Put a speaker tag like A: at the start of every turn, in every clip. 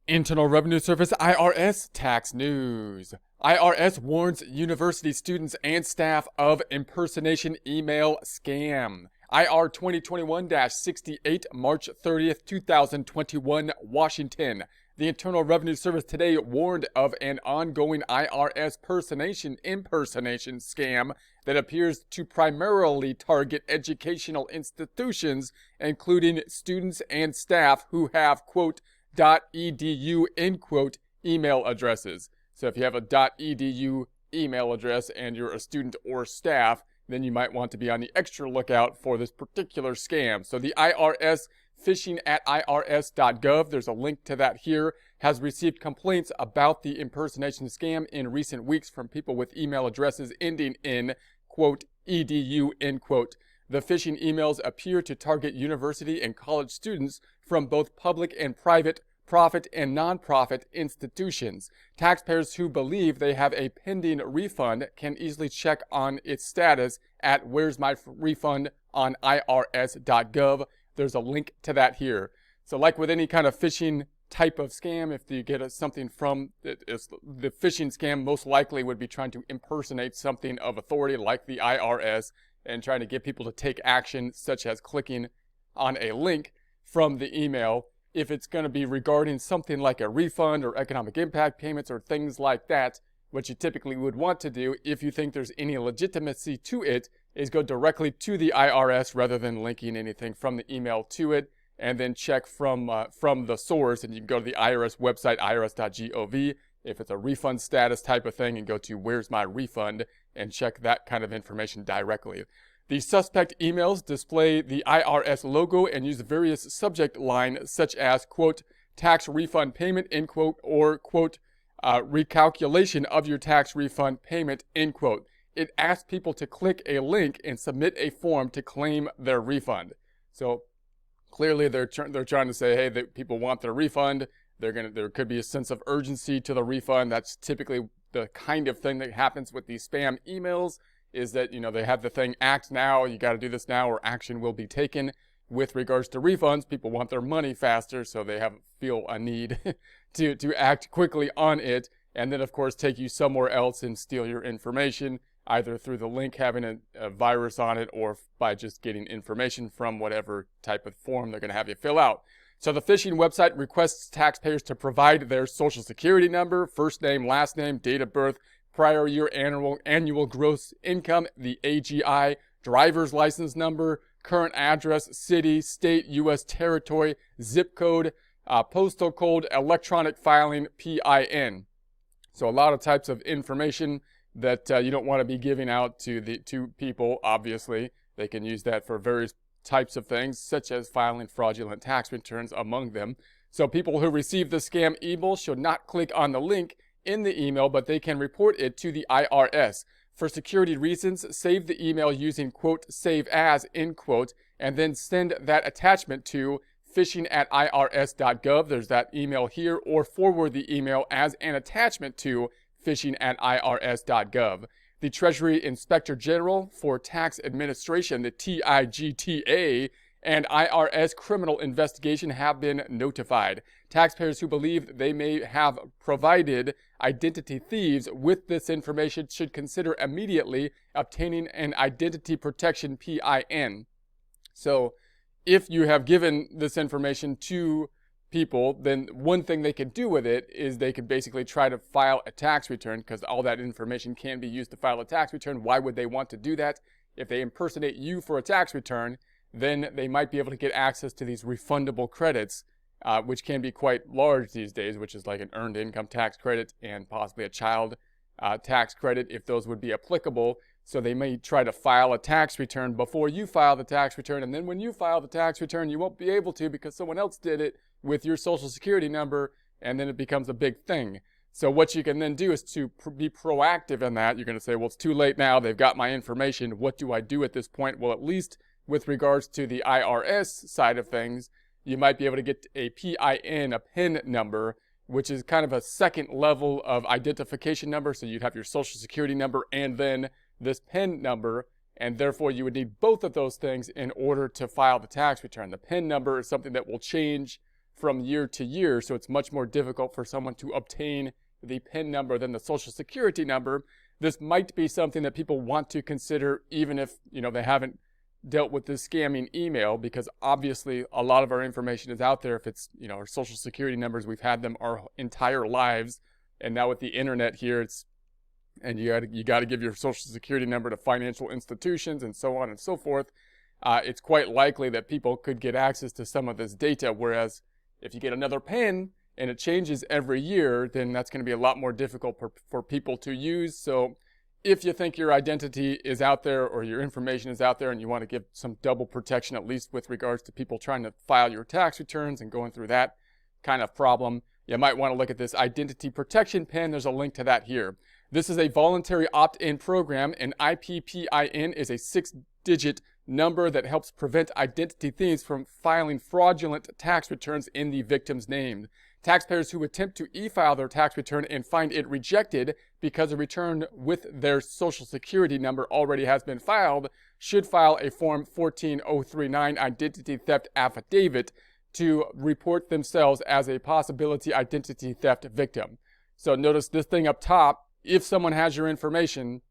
A: Internal Revenue Service IRS tax news. IRS warns university students and staff of impersonation email scam. IR 2021-68, March 30th, 2021, Washington. The Internal Revenue Service today warned of an ongoing IRS impersonation scam that appears to primarily target educational institutions, including students and staff who have, quote, .edu, end quote, email addresses. So if you have a .edu email address and you're a student or staff, then you might want to be on the extra lookout for this particular scam. So the IRS, phishing at IRS.gov, there's a link to that here, has received complaints about the impersonation scam in recent weeks from people with email addresses ending in, quote, edu, end quote. The phishing emails appear to target university and college students from both public and private, profit and nonprofit institutions. Taxpayers who believe they have a pending refund can easily check on its status at Where's My Refund on IRS.gov. There's a link to that here. So like with any kind of phishing type of scam, if you get something from it, the phishing scam most likely would be trying to impersonate something of authority like the IRS and trying to get people to take action, such as clicking on a link from the email. If it's going to be regarding something like a refund or economic impact payments or things like that, what you typically would want to do, if you think there's any legitimacy to it, is go directly to the IRS rather than linking anything from the email to it, and then check from the source. And you can go to the IRS website, IRS.gov, if it's a refund status type of thing, and go to Where's My Refund and check that kind of information directly. The suspect emails display the IRS logo and use various subject lines such as, quote, tax refund payment, end quote, or, quote, recalculation of your tax refund payment, end quote. It asks people to click a link and submit a form to claim their refund. So clearly they're trying to say, hey, that people want their refund. There could be a sense of urgency to the refund. That's typically the kind of thing that happens with these spam emails, is that, you know, they have the thing, act now, you got to do this now, or action will be taken. With regards to refunds, people want their money faster, so they feel a need to act quickly on it, and then of course take you somewhere else and steal your information, either through the link having a virus on it, or by just getting information from whatever type of form they're going to have you fill out. So the phishing website requests taxpayers to provide their social security number, first name, last name, date of birth, prior year annual gross income, the AGI, driver's license number, current address, city, state, U.S. territory, zip code, postal code, electronic filing, PIN. So a lot of types of information that you don't want to be giving out to people, obviously. They can use that for various types of things, such as filing fraudulent tax returns among them. So people who receive the scam email should not click on the link in the email, but they can report it to the IRS. For security reasons, save the email using, quote, save as, end quote, and then send that attachment to phishing at IRS.gov. There's that email here, or forward the email as an attachment to phishing at IRS.gov. The Treasury Inspector General for Tax Administration, the TIGTA, and IRS Criminal Investigation have been notified. Taxpayers who believe they may have provided identity thieves with this information should consider immediately obtaining an identity protection PIN. So if you have given this information to people, then one thing they can do with it is they can basically try to file a tax return, because all that information can be used to file a tax return. Why would they want to do that? If they impersonate you for a tax return, then they might be able to get access to these refundable credits, which can be quite large these days, which is like an earned income tax credit and possibly a child tax credit, if those would be applicable. So they may try to file a tax return before you file the tax return, and then when you file the tax return, you won't be able to because someone else did it with your social security number, and then it becomes a big thing. So what you can then do is to be proactive in that. You're going to say, well, it's too late now. They've got my information. What do I do at this point? Well, at least with regards to the IRS side of things, you might be able to get a PIN, a PIN number, which is kind of a second level of identification number. So you'd have your social security number and then this PIN number, and therefore you would need both of those things in order to file the tax return. The PIN number is something that will change from year to year, so it's much more difficult for someone to obtain the PIN number than the Social Security number. This might be something that people want to consider even if, they haven't dealt with this scamming email, because obviously a lot of our information is out there. If it's, our Social Security numbers, we've had them our entire lives, and now with the internet here, you got to give your Social Security number to financial institutions and so on and so forth. It's quite likely that people could get access to some of this data, whereas if you get another PIN and it changes every year, then that's going to be a lot more difficult for people to use. So if you think your identity is out there or your information is out there and you want to give some double protection, at least with regards to people trying to file your tax returns and going through that kind of problem, you might want to look at this identity protection PIN. There's a link to that here. This is a voluntary opt-in program, and IPPIN is a 6-digit number that helps prevent identity thieves from filing fraudulent tax returns in the victim's name. Taxpayers who attempt to e-file their tax return and find it rejected because a return with their Social Security number already has been filed should file a Form 14039 Identity Theft Affidavit to report themselves as a possibility identity theft victim. So notice this thing up top. If someone has your information,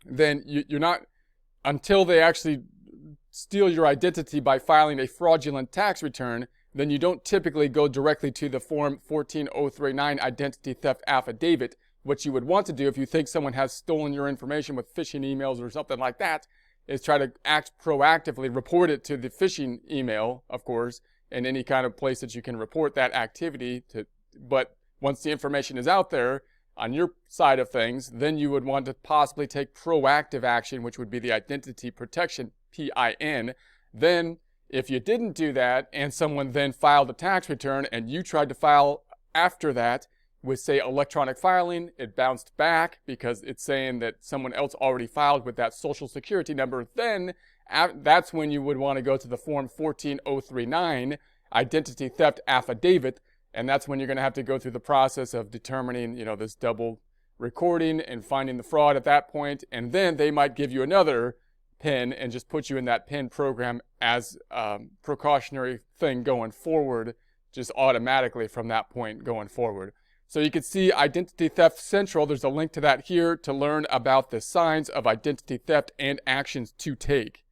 A: then you're not, until they actually steal your identity by filing a fraudulent tax return, then you don't typically go directly to the Form 14039 Identity Theft Affidavit. What you would want to do if you think someone has stolen your information with phishing emails or something like that is try to act proactively, report it to the phishing email, of course, and any kind of place that you can report that activity to. But once the information is out there on your side of things, then you would want to possibly take proactive action, which would be the identity protection PIN. Then if you didn't do that and someone then filed a tax return and you tried to file after that with, say, electronic filing, it bounced back because it's saying that someone else already filed with that Social Security number, then that's when you would want to go to the Form 14039 Identity Theft Affidavit, and that's when you're going to have to go through the process of determining, this double recording and finding the fraud at that point, and then they might give you another PIN and just put you in that PIN program as a precautionary thing going forward, just automatically from that point going forward. So you can see Identity Theft Central. There's a link to that here to learn about the signs of identity theft and actions to take.